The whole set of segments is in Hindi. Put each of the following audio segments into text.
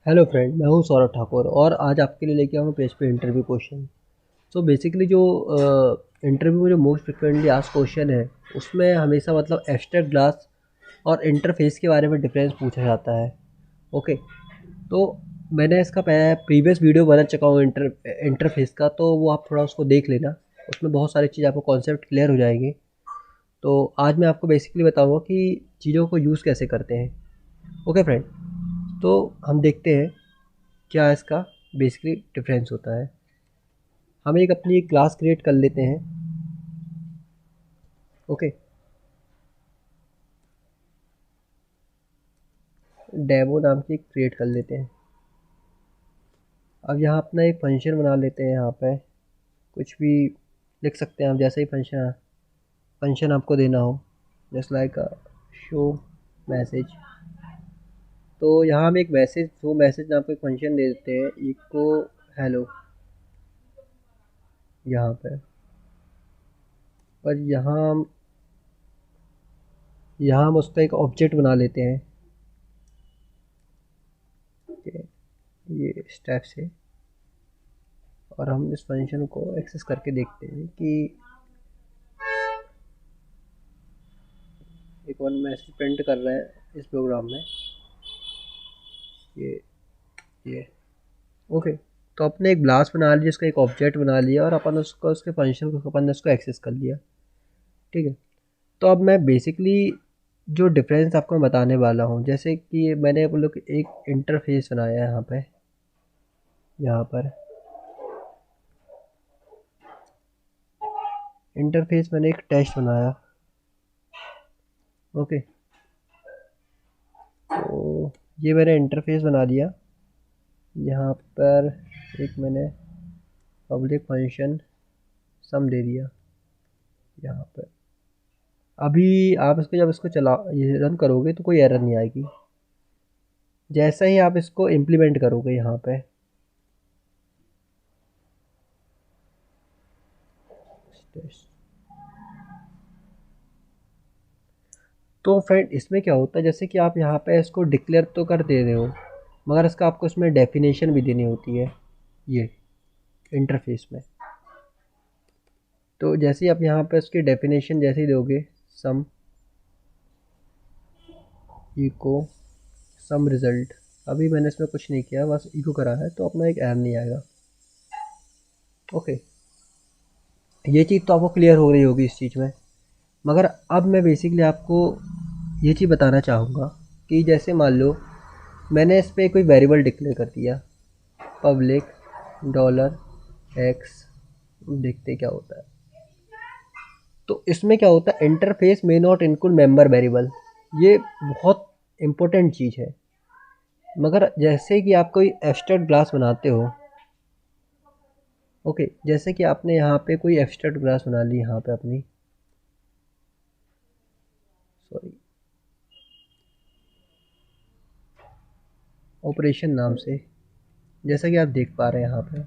हेलो फ्रेंड, मैं हूँ सौरभ ठाकुर और आज आपके लिए लेके आया हूँ पेज पे इंटरव्यू क्वेश्चन। सो बेसिकली जो इंटरव्यू में जो मोस्ट फ्रिक्वेंटली आस्क्ड क्वेश्चन है उसमें हमेशा मतलब एब्स्ट्रैक्ट ग्लास और इंटरफेस के बारे में डिफरेंस पूछा जाता है। ओके, तो मैंने इसका प्रीवियस वीडियो बना चुका हूँ इंटरफेस का, तो वो आप थोड़ा उसको देख लेना। उसमें बहुत सारी चीज़ आपको कॉन्सेप्ट क्लियर हो जाएंगे। तो आज मैं आपको बेसिकली बताऊँगा कि चीज़ों को यूज़ कैसे करते हैं। ओके फ्रेंड, तो हम देखते हैं क्या इसका बेसिकली डिफरेंस होता है। हम एक अपनी एक क्लास क्रिएट कर लेते हैं। ओके, डेमो नाम की क्रिएट कर लेते हैं। अब यहाँ अपना एक फंक्शन बना लेते हैं। यहाँ पे कुछ भी लिख सकते हैं आप, जैसे ही फंक्शन फंक्शन आपको देना हो, जस्ट लाइक शो मैसेज। तो यहाँ हम एक मैसेज शो मैसेज नाम का एक फंक्शन दे देते हैं, इको हेलो यहाँ पे। और यहाँ हम उसका एक ऑब्जेक्ट बना लेते हैं। ओके, ये स्टेप से। और हम इस फंक्शन को एक्सेस करके देखते हैं कि एक वन मैसेज प्रिंट कर रहे हैं इस प्रोग्राम में। ये ये ओके, तो अपने एक क्लास बना लिया, इसका एक ऑब्जेक्ट बना लिया और अपन उसको उसके फंक्शन को अपन ने उसको एक्सेस कर लिया। ठीक है, तो अब मैं बेसिकली जो डिफरेंस आपको मैं बताने वाला हूँ, जैसे कि मैंने वो लोग एक इंटरफेस बनाया है यहाँ पर इंटरफेस मैंने एक टेस्ट बनाया। ओके, तो ये मैंने इंटरफेस बना दिया। यहाँ पर एक मैंने पब्लिक फंक्शन सम दे दिया यहाँ पर। अभी आप इसको जब इसको चला ये रन करोगे तो कोई एरर नहीं आएगी। जैसा ही आप इसको इम्प्लीमेंट करोगे यहाँ पे, तो फ्रेंड इसमें क्या होता है, जैसे कि आप यहाँ पे इसको डिक्लेयर तो कर दे रहे हो, मगर इसका आपको इसमें डेफिनेशन भी देनी होती है ये इंटरफेस में। तो जैसे ही आप यहाँ पे इसकी डेफिनेशन जैसे ही दोगे, सम इको सम रिज़ल्ट। अभी मैंने इसमें कुछ नहीं किया, बस इको करा है, तो अपना एक एरर नहीं आएगा। ओके, ये चीज़ तो आपको क्लियर हो रही होगी इस चीज़ में। मगर अब मैं बेसिकली आपको ये चीज़ बताना चाहूँगा कि जैसे मान लो मैंने इस पर कोई वेरिएबल डिक्लेयर कर दिया, पब्लिक डॉलर एक्स। देखते क्या होता है। तो इसमें क्या होता है, इंटरफेस में नॉट इंक्लूड मेंबर वेरिएबल। ये बहुत इंपॉर्टेंट चीज़ है। मगर जैसे कि आप कोई एब्स्ट्रैक्ट क्लास बनाते हो, ओके, जैसे कि आपने यहाँ पे कोई एब्स्ट्रैक्ट क्लास बना ली यहाँ पे अपनी, सॉरी, ऑपरेशन नाम से, जैसा कि आप देख पा रहे हैं यहाँ पे।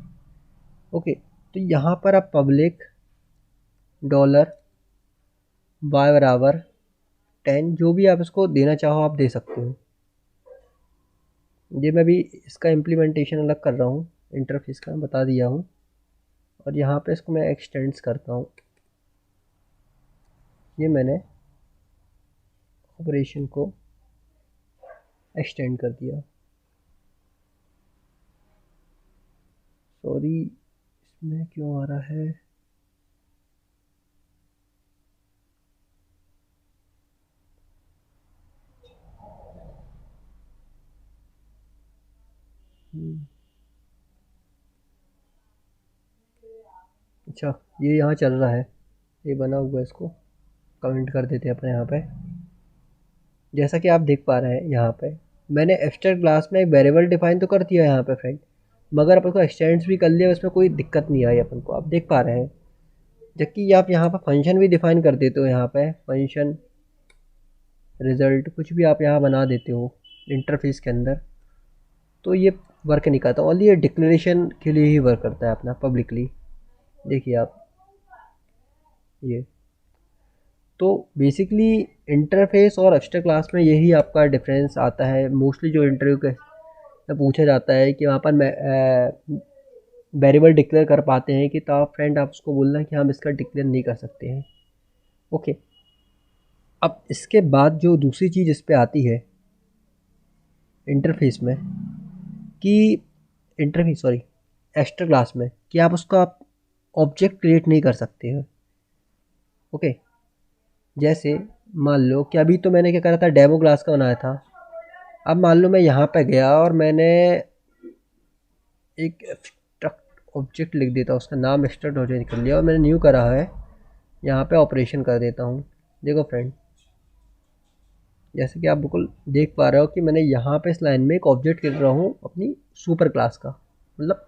ओके, तो यहाँ पर आप पब्लिक डॉलर वाई बराबर 10, जो भी आप इसको देना चाहो आप दे सकते हो। ये मैं भी इसका इम्प्लीमेंटेशन अलग कर रहा हूँ, इंटरफेस का बता दिया हूँ। और यहाँ पे इसको मैं एक्सटेंड्स करता हूँ। ये मैंने ऑपरेशन को एक्सटेंड कर दिया। सॉरी, इसमें क्यों आ रहा है। अच्छा, ये यहाँ चल रहा है, ये बना हुआ है, इसको कमेंट कर देते हैं अपने यहाँ पे। जैसा कि आप देख पा रहे हैं यहाँ पे मैंने एब्स्ट्रैक्ट क्लास में एक वेरिएबल डिफाइन तो कर दिया यहाँ पे फ्रेंड, मगर अपन को एक्सटेंड्स भी कर लिया, उसमें कोई दिक्कत नहीं आई अपन को, आप देख पा रहे हैं। जबकि आप यहाँ पर फंक्शन भी डिफाइन कर देते हो, यहाँ पे फंक्शन रिज़ल्ट कुछ भी आप यहाँ बना देते हो इंटरफेस के अंदर, तो ये वर्क नहीं करता। ओनली ये डिक्लेरेशन के लिए ही वर्क करता है अपना पब्लिकली। देखिए आप ये, तो बेसिकली इंटरफेस और एक्स्ट्रा क्लास में यही आपका डिफरेंस आता है मोस्टली जो इंटरव्यू के में पूछा जाता है कि वहाँ पर वेरिएबल डिक्लेयर कर पाते हैं कि तो फ्रेंड आप उसको बोलना कि हम इसका डिक्लेयर नहीं कर सकते हैं। ओके, अब इसके बाद जो दूसरी चीज़ इस पे आती है इंटरफेस में कि इंटरफेस सॉरी एक्स्ट्रा क्लास में कि आप उसका ऑब्जेक्ट क्रिएट नहीं कर सकते हैं। ओके, जैसे मान लो कि अभी तो मैंने क्या करा था, डेमो क्लास का बनाया था। अब मान लो मैं यहाँ पे गया और मैंने एक एक्सट्रैक्ट ऑब्जेक्ट लिख देता हूँ, उसका नाम एक्सट्रैक्ट ऑब्जेक्ट कर लिया और मैंने न्यू करा है, यहाँ पे ऑपरेशन कर देता हूँ। देखो फ्रेंड, जैसे कि आप बिल्कुल देख पा रहे हो कि मैंने यहाँ पे इस लाइन में एक ऑब्जेक्ट लिख रहा हूँ अपनी सुपर क्लास का, मतलब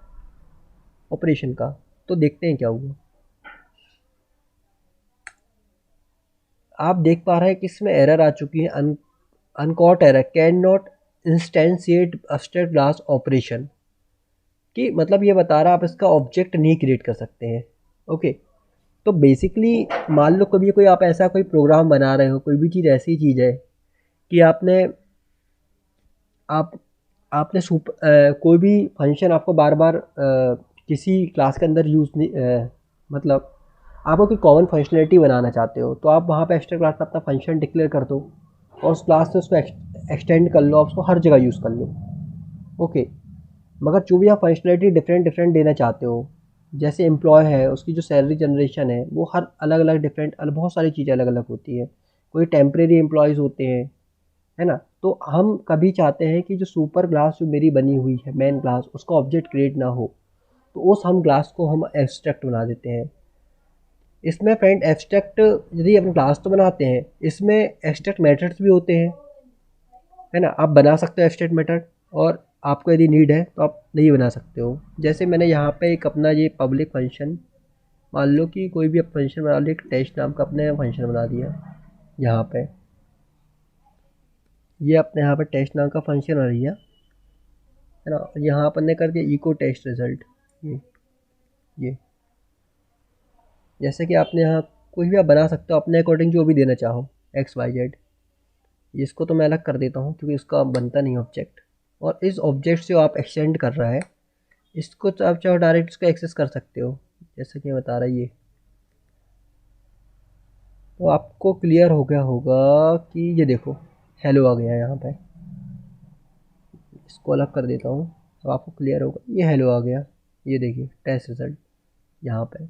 ऑपरेशन का। तो देखते हैं क्या हुआ। आप देख पा रहे हैं कि इसमें एरर आ चुकी है, uncaught error, can not instantiate abstract class operation, कि मतलब ये बता रहा है आप इसका ऑब्जेक्ट नहीं क्रिएट कर सकते हैं। ओके, तो बेसिकली मान लो कभी कोई आप ऐसा कोई प्रोग्राम बना रहे हो, कोई भी चीज़ ऐसी चीज़ है कि आप आपने कोई भी फंक्शन आपको बार बार किसी क्लास के अंदर यूज़ नहीं मतलब आपको कोई कॉमन फंक्शनलिटी बनाना चाहते हो, तो आप वहाँ पे एक्स्ट्रा क्लास में अपना फंक्शन डिक्लेयर कर दो और उस क्लास से उसको एक्सटेंड कर लो, आप उसको हर जगह यूज़ कर लो। ओके, मगर जो भी आप फंक्शनलिटी डिफरेंट डिफरेंट देना चाहते हो, जैसे एम्प्लॉय है उसकी जो सैलरी जनरेशन है वो हर अलग अलग डिफरेंट बहुत सारी चीज़ें अलग अलग होती है, कोई टेम्परेरी एम्प्लॉयज़ होते हैं, है ना। तो हम कभी चाहते हैं कि जो सुपर क्लास जो मेरी बनी हुई है मेन क्लास, उसका ऑब्जेक्ट क्रिएट ना हो, तो उस हम क्लास को हम एब्स्ट्रैक्ट बना देते हैं। इसमें फ्रेंड एब्स्ट्रैक्ट यदि अपनी क्लास तो बनाते हैं, इसमें एब्स्ट्रैक्ट मेथड्स भी होते हैं, है ना। आप बना सकते हो एब्स्ट्रैक्ट मेथड, और आपको यदि नीड है तो आप नहीं बना सकते हो। जैसे मैंने यहाँ पे एक अपना ये पब्लिक फंक्शन, मान लो कि कोई भी फंक्शन बना लिया, एक टेस्ट नाम का अपने फंक्शन बना दिया यहाँ पे, ये अपने यहाँ पे टेस्ट नाम का फंक्शन बना लिया, है ना। यहाँ अपन ने कर दिया इको टेस्ट रिजल्ट, ये जैसे कि आपने यहाँ कुछ भी आप बना सकते हो अपने अकॉर्डिंग, जो भी देना चाहो एक्स वाई जेड। इसको तो मैं अलग कर देता हूँ क्योंकि इसका बनता नहीं ऑब्जेक्ट। और इस ऑब्जेक्ट से आप एक्सटेंड कर रहा है, इसको तो आप चाहो डायरेक्ट इसको एक्सेस कर सकते हो, जैसे कि बता रहा है ये। तो आपको क्लियर हो गया होगा कि ये देखो हेलो आ गया यहाँ पे, इसको अलग कर देता हूँ तो आपको क्लियर होगा, ये हेलो आ गया, ये देखिए टेस्ट रिजल्ट यहाँ पे।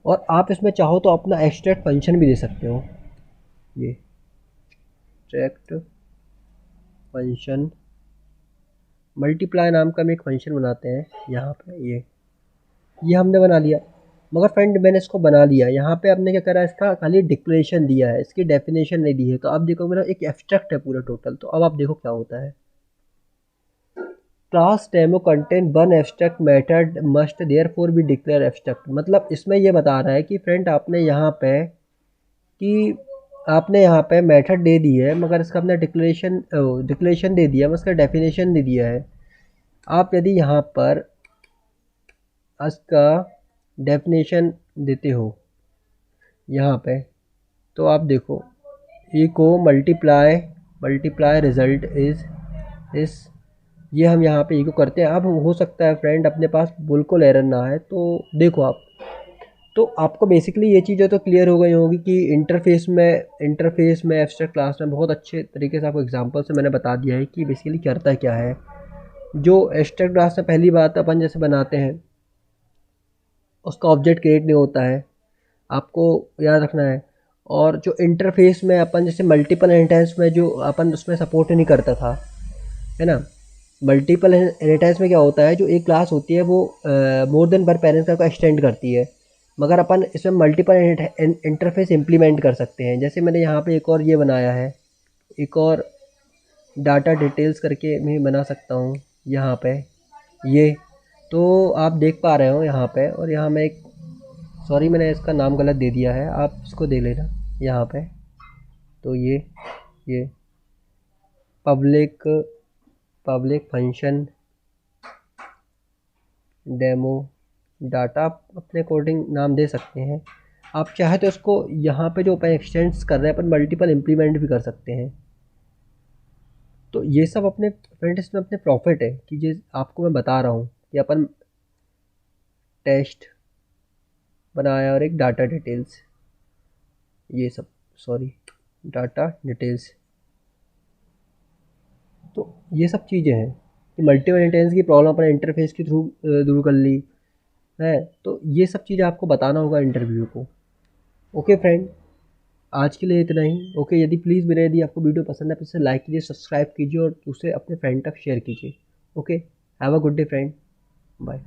और आप इसमें चाहो तो अपना एक्सट्रैक्ट फंक्शन भी दे सकते हो, ये एक्सट्रैक्ट फंक्शन मल्टीप्लाई नाम का हम एक फंक्शन बनाते हैं यहाँ पे, ये हमने बना लिया। मगर फ्रेंड मैंने इसको बना लिया, यहाँ पे आपने क्या करा, इसका खाली डिक्लेरेशन दिया है, इसकी डेफिनेशन नहीं दी है। तो अब देखो मेरा एक एब्स्ट्रैक्ट है पूरा टोटल। तो अब आप देखो क्या होता है, class demo content one abstract method must therefore be declare abstract. मतलब इसमें ये बता रहा है कि फ्रेंड आपने यहाँ पे मेथड दे दी है, मगर इसका अपना डिक्लेरेशन दे दिया, इसका डेफिनेशन दे दिया है। आप यदि यहाँ पर इसका डेफिनेशन देते हो यहाँ पे, तो आप देखो इको मल्टीप्लाई रिजल्ट इस ये हम यहाँ पे इको करते हैं। अब हो सकता है फ्रेंड अपने पास बिल्कुल एरर ना है, तो देखो आप, तो आपको बेसिकली ये चीज़ें तो क्लियर हो गई होगी कि इंटरफेस में एब्स्ट्रैक्ट क्लास में बहुत अच्छे तरीके से आपको एग्जांपल से मैंने बता दिया है कि बेसिकली करता क्या है। जो एब्स्ट्रैक्ट क्लास में पहली बात अपन जैसे बनाते हैं, उसका ऑब्जेक्ट क्रिएट नहीं होता है, आपको याद रखना है। और जो इंटरफेस में अपन जैसे मल्टीपल इनहेरिटेंस में जो अपन उसमें सपोर्ट नहीं करता था, है ना। मल्टीपल इनहेरिटेंस में क्या होता है, जो एक क्लास होती है वो मोर देन वन पेरेंट्स का एक्सटेंड करती है, मगर अपन इसमें मल्टीपल इंटरफेस इम्प्लीमेंट कर सकते हैं। जैसे मैंने यहाँ पे एक और ये बनाया है, एक और डाटा डिटेल्स करके मैं बना सकता हूँ यहाँ पे, ये तो आप देख पा रहे हो यहाँ पे। और यहाँ मैं एक सॉरी मैंने इसका नाम गलत दे दिया है, आप इसको दे लेना यहाँ पे। तो ये पब्लिक फंक्शन डेमो डाटा, आप अपने अकॉर्डिंग नाम दे सकते हैं। आप चाहे तो इसको यहाँ पे जो अपन एक्सटेंड्स कर रहे हैं अपन मल्टीपल इम्प्लीमेंट भी कर सकते हैं। तो ये सब अपने फ्रेंड इसमें अपने प्रॉफिट है कि ये आपको मैं बता रहा हूँ कि अपन टेस्ट बनाया और एक डाटा डिटेल्स, ये सब, सॉरी, डाटा डिटेल्स। तो ये सब चीज़ें हैं कि मल्टीपल इंटेंस की प्रॉब्लम अपने इंटरफेस के थ्रू दूर कर ली है। तो ये सब चीज़ें आपको बताना होगा इंटरव्यू को। ओके फ्रेंड, आज के लिए इतना ही। ओके, प्लीज़ मेरे यदि आपको वीडियो पसंद है तो इसे लाइक कीजिए, सब्सक्राइब कीजिए और उसे अपने फ्रेंड तक शेयर कीजिए। Okay, have a good day friend, bye.